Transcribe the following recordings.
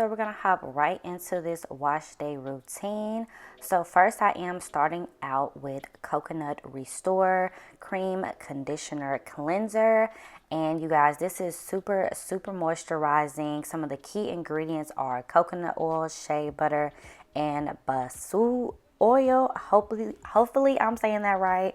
so we're gonna hop right into this wash day routine. So first I am starting out with Coconut Restore Cream Conditioner Cleanser. And you guys, this is super moisturizing. Some of the key ingredients are coconut oil, shea butter, and basil oil. Hopefully I'm saying that right.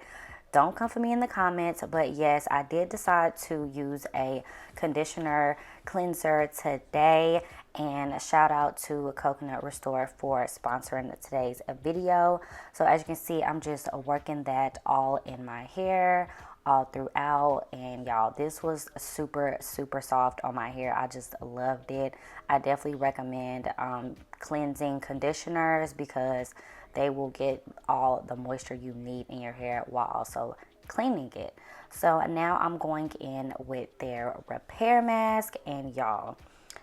Don't come for me in the comments, but yes, I did decide to use a conditioner cleanser today. And shout out to Coconut Restore for sponsoring today's video. So as you can see, I'm just working that all in my hair all throughout, and y'all, this was super soft on my hair. I just loved it. I definitely recommend cleansing conditioners because they will get all the moisture you need in your hair while also cleaning it. So now I'm going in with their repair mask, and y'all,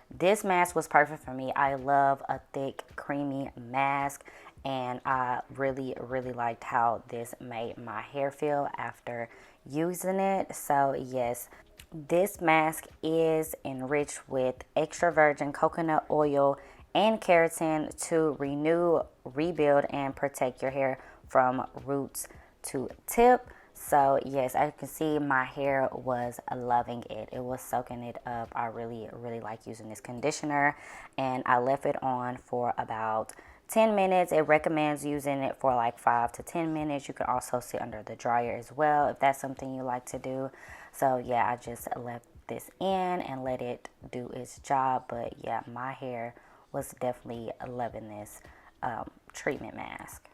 this mask was perfect for me. I love a thick creamy mask, and I really liked how this made my hair feel after using it. So yes, this mask is enriched with extra virgin coconut oil and keratin to renew, rebuild, and protect your hair from roots to tip. So yes, as you can see, my hair was loving it. It was soaking it up. I really like using this conditioner, and I left it on for about 10 minutes. It recommends using it for like 5 to 10 minutes. You can also sit under the dryer as well if that's something you like to do. So yeah, I just left this in and let it do its job. But yeah, my hair was definitely loving this treatment mask.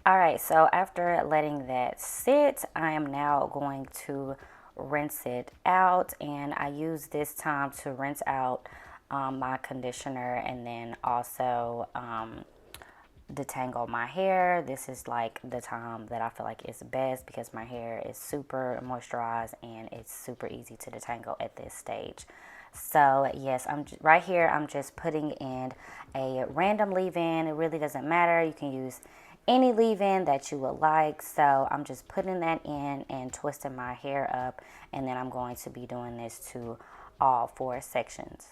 All right, so after letting that sit, I am now going to rinse it out, and I use this time to rinse out my conditioner and then also detangle my hair. This is like the time that I feel like is best because my hair is super moisturized and it's super easy to detangle at this stage. So yes, right here. I'm just putting in a random leave-in. It really doesn't matter. You can use any leave-in that you would like. So I'm just putting that in and twisting my hair up, and then I'm going to be doing this to all 4 sections.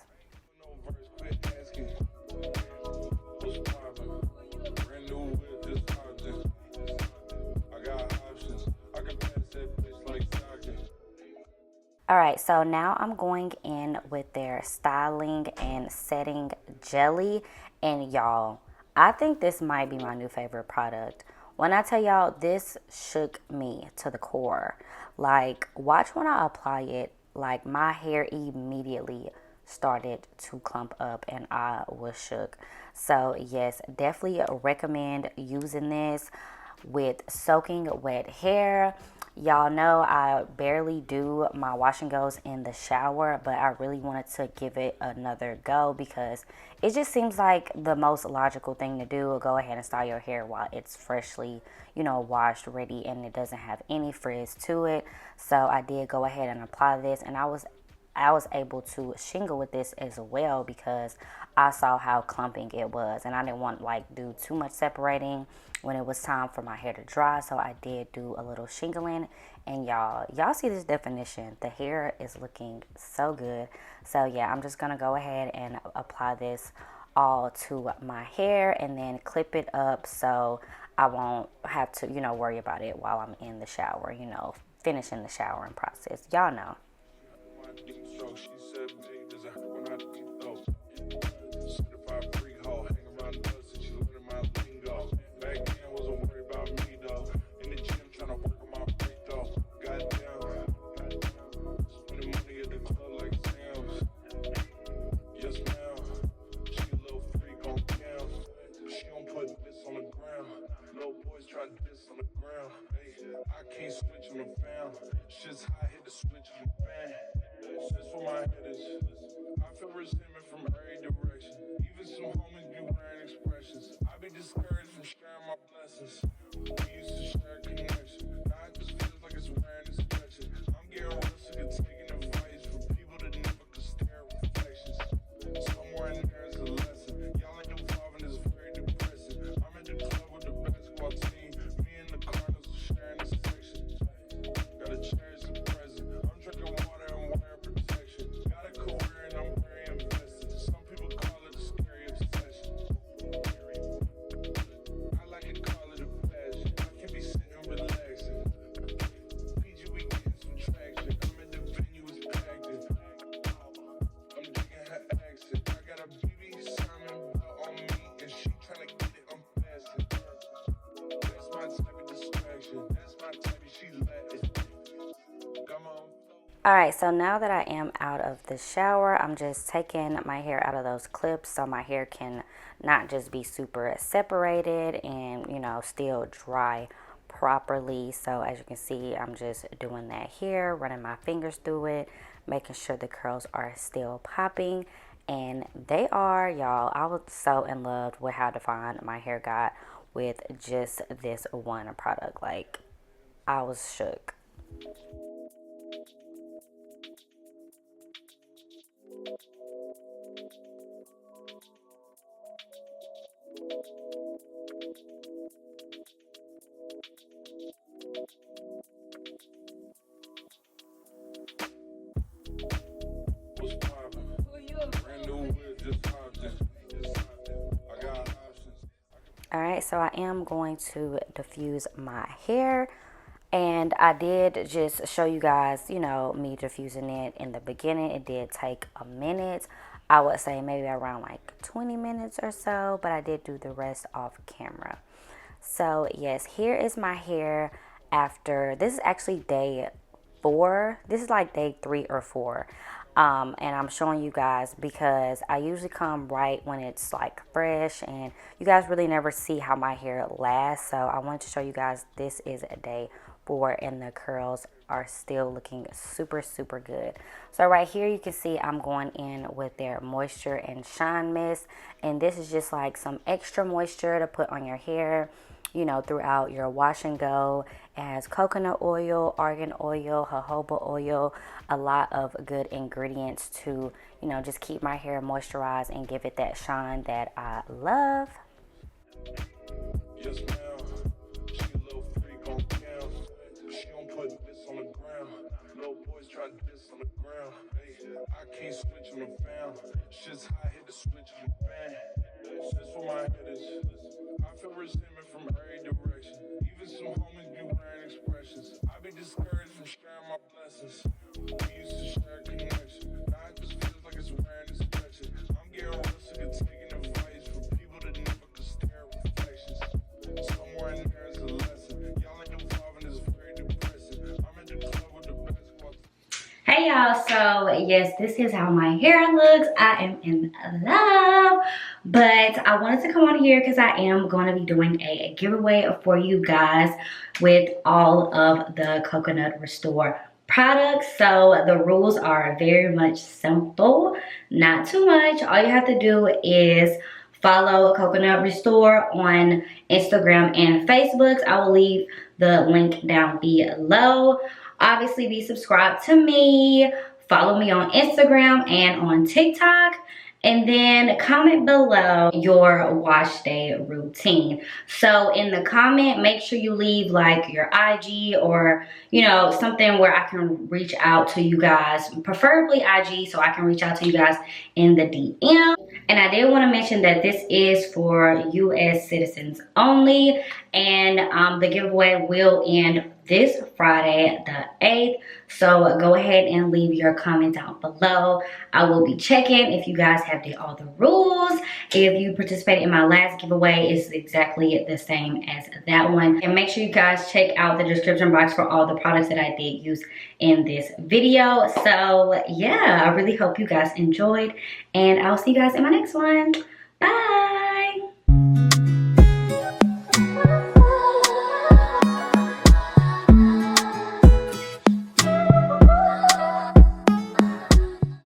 All right, so now I'm going in with their styling and setting jelly, and y'all, I think this might be my new favorite product. When I tell y'all, this shook me to the core. Like, watch when I apply it, like my hair immediately started to clump up and I was shook. So yes, definitely recommend using this with soaking wet hair. Y'all know I barely do my wash and goes in the shower, but I really wanted to give it another go because it just seems like the most logical thing to do. Go ahead and style your hair while it's freshly, washed, ready, and it doesn't have any frizz to it. So I did go ahead and apply this, and I was able to shingle with this as well because I saw how clumping it was, and I didn't want like do too much separating when it was time for my hair to dry. So I did do a little shingling, and y'all see this definition. The hair is looking so good. So yeah, I'm just gonna go ahead and apply this all to my hair and then clip it up so I won't have to worry about it while I'm in the shower, finishing the showering process. Y'all know. Alright, so now that I am out of the shower, I'm just taking my hair out of those clips so my hair can not just be super separated and, you know, still dry properly. So as you can see, I'm just doing that here, running my fingers through it, making sure the curls are still popping. And they are, y'all. I was so in love with how defined my hair got with just this one product. Like, I was shook. All right, so I am going to diffuse my hair, and I did just show you guys, you know, me diffusing it in the beginning. It did take a minute. I would say maybe around like 20 minutes or so, but I did do the rest off camera. So yes, here is my hair after, this is actually day 4. This is like day 3 or 4. And I'm showing you guys because I usually come right when it's like fresh, and you guys really never see how my hair lasts. So I wanted to show you guys this is a day 4 and the curls are still looking super, super good. So right here you can see I'm going in with their moisture and shine mist, and this is just like some extra moisture to put on your hair, you know, throughout your wash and go. It has coconut oil, argan oil, jojoba oil, a lot of good ingredients to, you know, just keep my hair moisturized and give it that shine that I love. Yes, ma'am. She a little freak on cam, but she don't put this on the ground. Little boys try this on the ground. Hey, I can't switch on the fam. Shit's high, hit the switch on the fan. That's for my hitters. I feel resentment from every direction. Even some homies be wearing expressions. I be discouraged from sharing my blessings. We used to share connection. Now it just feels like it's wearing discretion. I'm getting real sick of taking advice from people that never could stare at reflections. Somewhere in there is a lesson. Y'all ain't evolving, it's very depressing. I'm at the club with the basketball. Hey y'all, so yes, this is how my hair looks. I am in love, but I wanted to come on here because I am going to be doing a giveaway for you guys with all of the Coconut Restore products. So the rules are very much simple, not too much. All you have to do is follow Coconut Restore on Instagram and Facebook. I will leave the link down below. Obviously, be subscribed to me. Follow me on Instagram and on TikTok. And then comment below your wash day routine. So in the comment, make sure you leave like your IG or, you know, something where I can reach out to you guys, preferably IG, so I can reach out to you guys in the DM. And I did want to mention that this is for US citizens only, and the giveaway will end this Friday the 8th. So go ahead and leave your comment down below. I will be checking if you guys have did all the rules. If you participated in my last giveaway, it's exactly the same as that one. And make sure you guys check out the description box for all the products that I did use in this video. So yeah, I really hope you guys enjoyed, and I'll see you guys in my next one. Bye.